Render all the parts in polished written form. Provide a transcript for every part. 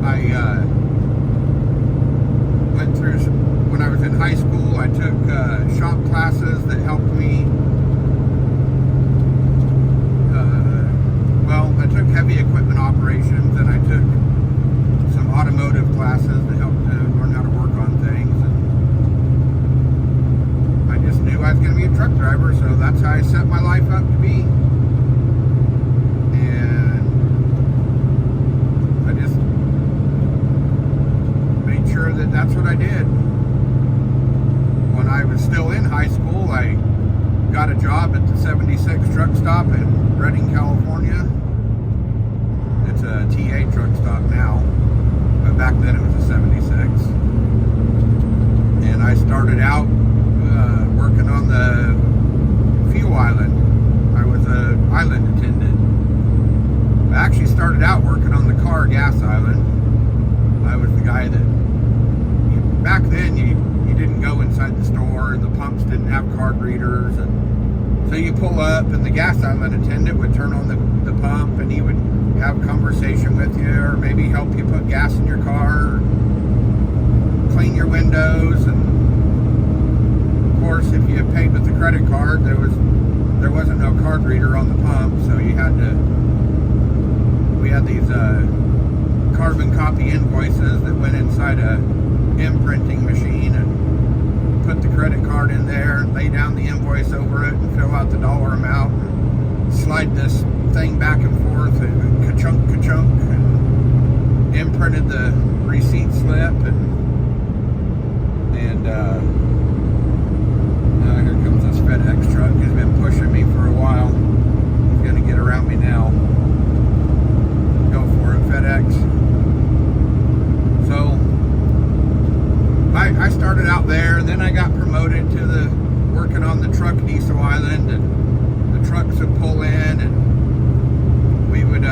I went through, when I was in high school, I took shop classes that helped me. I took heavy equipment operations, and I took some automotive classes that helped to learn how to work on things. And I just knew I was going to be a truck driver, so that's how I set my life up to be. And I just made sure that that's what I did. When I was still in high school, I got a job at the 76 truck stop in Redding, California. It's a TA truck stop now, but back then it was a 76. And I started out working on the fuel island. I was an island attendant. I actually started out working on the car gas island. I was the guy that, back then you didn't go inside the store, and the pumps didn't have card readers, and so you pull up and the gas island attendant would turn on the pump, and he would have a conversation with you, or maybe help you put gas in your car, or clean your windows. And of course, if you paid with the credit card, there wasn't no card reader on the pump, so we had these carbon copy invoices that went inside a imprinting machine, and put the credit card in there and lay down the invoice over it and fill out the dollar amount and slide this thing back and forth and ka-chunk, and imprinted the receipt slip, and now here comes this FedEx truck. He's been pushing me for a while. He's gonna get around me now. Go for it, FedEx. So I started out there, and then I got promoted to working on the truck diesel island, and the trucks would pull in, and we would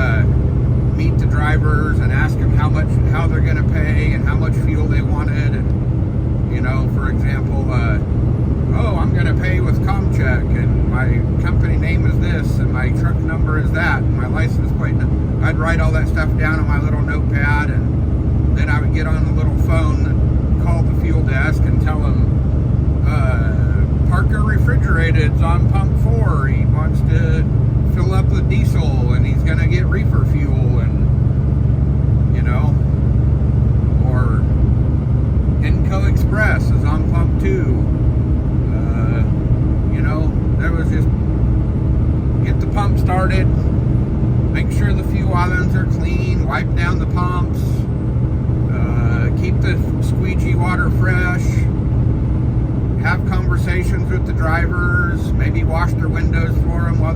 meet the drivers and ask them how they're going to pay and how much fuel they wanted. And for example, I'm going to pay with ComCheck, and my company name is this, and my truck number is that, and my license plate. I'd write all that stuff down on my little notepad, and then I would get on the little phone and call the fuel desk and tell them Parker Refrigerated's on pump 4. He wants to fill up with diesel, and he's going to get reefer fuel, and or Enco Express is on pump 2. There was just get the pump started, make sure the fuel islands are clean, wipe down the pumps, keep the squeegee water fresh, have conversations with the drivers, maybe wash their windows for them while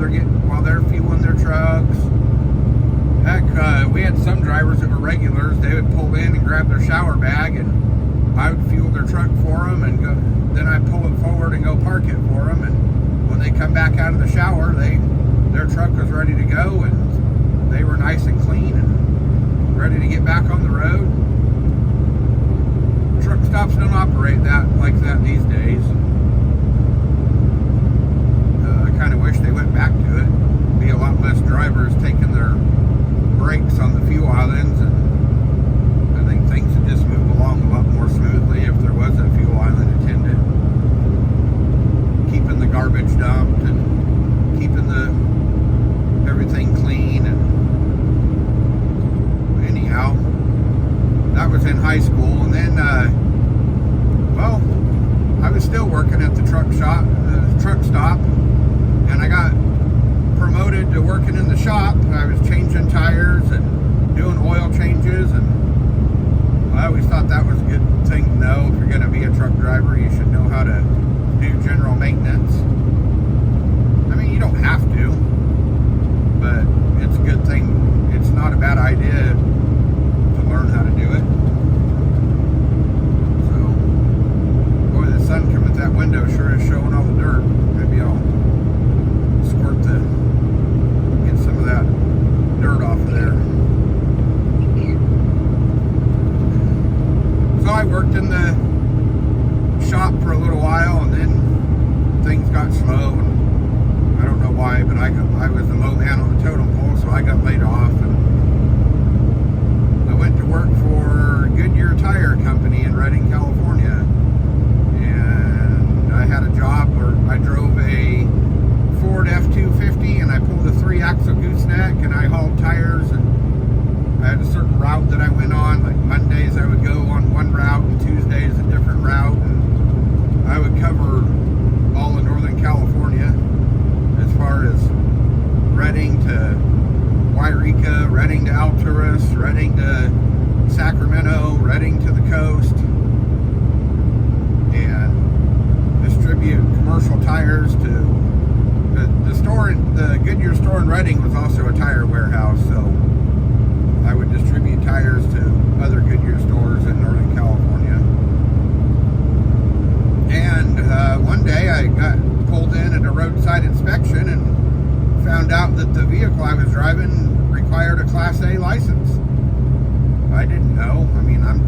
they're fueling their trucks. Heck, we had some drivers that were regulars. They would pull in and grab their shower bag, and I would fuel their truck for them, and then I'd pull it forward and go park it for them. And when they come back out of the shower, their truck was ready to go, and they were nice and clean and ready to get back on the road. Truck stops don't operate like that these days. I kind of wish they went back to it. Be a lot less drivers taking their breaks on the fuel islands, and I think things would just move along a lot more smoothly if there was a fuel island attendant keeping the garbage dumped and keeping everything clean. And anyhow, that was in high school, and then I was still working at the truck stop, and I got promoted to working in the shop. I was changing tires and doing oil changes, and I always thought that was a good thing to know. If you're going to be a truck driver, you should know how to do general maintenance. I mean, you don't have to, but it's a good thing. It's not a bad idea to learn how to do it. So, boy, the sun coming at that window sure is showing all the dirt. Maybe I'll get some of that dirt off of there. So I worked in the shop for a little while, and then things got slow, and I don't know why, but I was the low man on the totem pole, so I got laid off, and I went to work Eureka, Redding to Alturas, Redding to Sacramento, Redding to the coast, and distribute commercial tires to the store. The Goodyear store in Redding was also a tire warehouse, so I would distribute tires to other Goodyear stores in Northern California. And one day I got pulled in at a roadside inspection and found out that the vehicle I was driving required a Class A license. I didn't know. I mean, I'm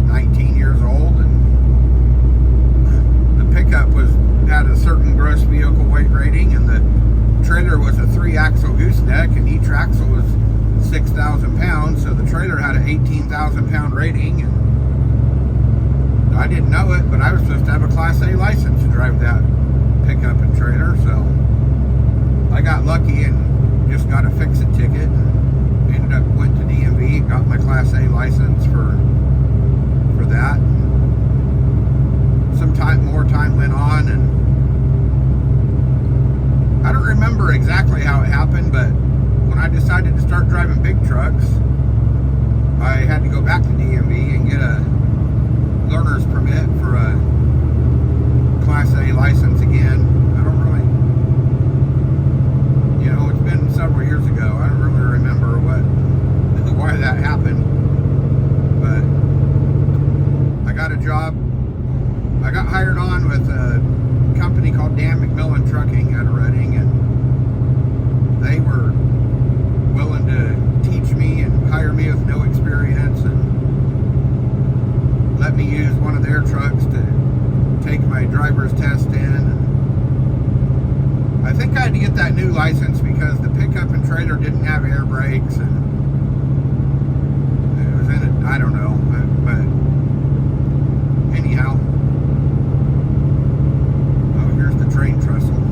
19 years old, and the pickup had a certain gross vehicle weight rating, and the trailer was a 3-axle gooseneck, and each axle was 6,000 pounds, so the trailer had an 18,000 pound rating, and I didn't know it, but I was supposed to have a Class A license to drive that pickup and trailer, so I got lucky and just got a fix-it ticket, and went to DMV, got my Class A license for that. More time went on, and I don't remember exactly how it happened, but when I decided to start driving big trucks, I had to go back to DMV and get a learner's permit for a Class A license again. I don't really, it's been several years ago. I don't really remember why that happened, but I got a job. I got hired on with a company called Dan McMillan Trucking out of Redding, and they were willing to teach me and hire me with no experience and let me use one of their trucks to take my driver's test in. And I think I had to get that new license because the pickup and trailer didn't have air brakes, and it was in it, I don't know, but anyhow. Train trestle.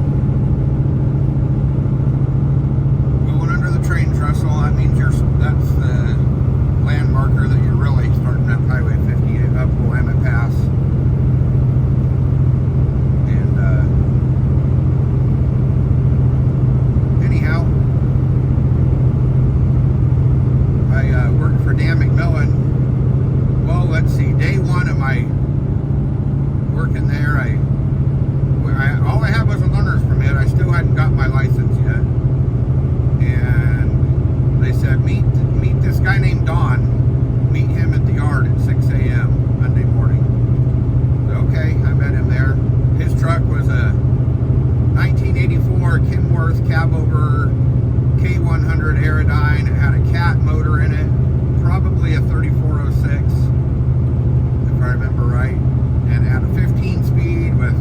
Going under the train trestle, that means that's the land marker that you're really starting up Highway 58 up Willamette Pass. And anyhow, I worked for Dan McMillan. Well, let's see, day one of my working there, all I had was a learner's permit. I still hadn't got my license yet. And they said, meet this guy named Don. Meet him at the yard at 6 a.m. Monday morning. So, okay, I met him there. His truck was a 1984 Kenworth cabover K100 Aerodyne. It had a cat motor in it, probably a 3406, if I remember right. And it had a 15 speed with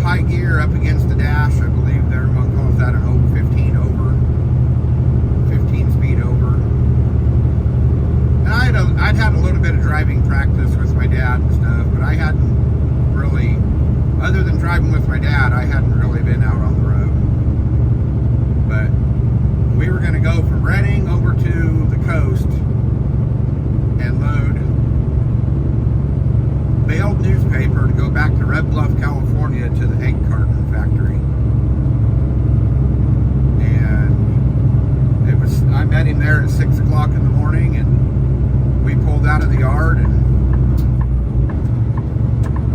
high gear up against the dash. I believe everyone calls that an 15 over, 15 speed over. And I'd had a little bit of driving practice with my dad and stuff, but I hadn't really, other than driving with my dad, I hadn't really been out on the road. But we were going to go from Redding over to the coast and load baled newspaper to go back to Red Bluff, California, to the egg carton factory. And I met him there at 6 o'clock in the morning, and we pulled out of the yard, and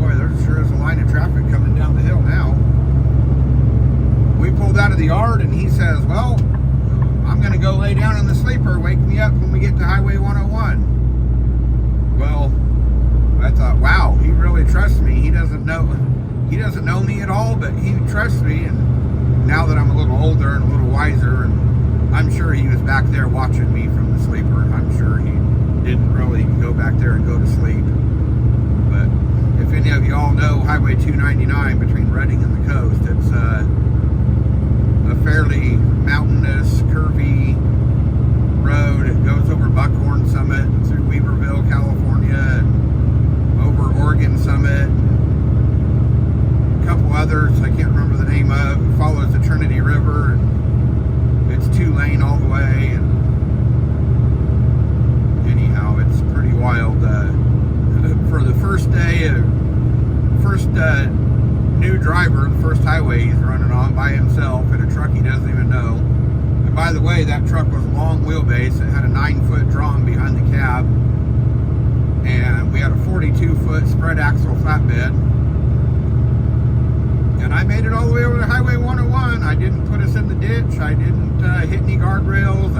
boy, there sure is a line of traffic coming down the hill now. We pulled out of the yard, and he says, well, I'm going to go lay down in the sleeper. Wake me up when we get to Highway 101. Well, I thought, wow, he really trusts me. He doesn't know me at all, but he trusts me. And now that I'm a little older and a little wiser, and I'm sure he was back there watching me from the sleeper. I'm sure he didn't really go back there and go to sleep. But if any of you all know Highway 299 between Redding and the coast, it's a fairly mountainous, curvy road. It goes over Buckhorn Summit and through Weaverville, California, and over Oregon Summit, a couple others I can't remember the name of. It follows the Trinity River, and it's 2-lane all the way. And anyhow, it's pretty wild. For the first day, new driver, the first highway he's running on by himself in a truck he doesn't even know. And by the way, that truck was long 4-foot spread axle flatbed. And I made it all the way over to Highway 101. I didn't put us in the ditch. I didn't hit any guardrails.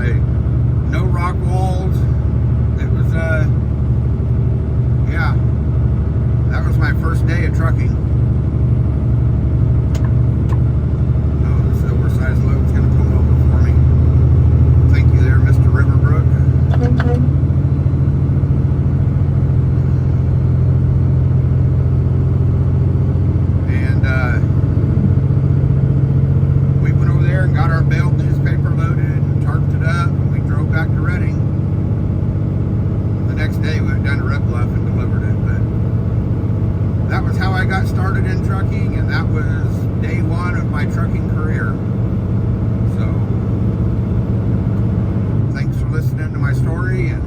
No rock walls. It was, yeah, that was my first day of trucking. Oh, the silver-sized load's going to pull over for me. Thank you there, Mr. Riverbrook. And we went over there and got our baled newspaper loaded and tarped it up, and we drove back to Redding. The next day we went down to Red Bluff and delivered it. But that was how I got started in trucking, and that was day one of my trucking career. So thanks for listening to my story, and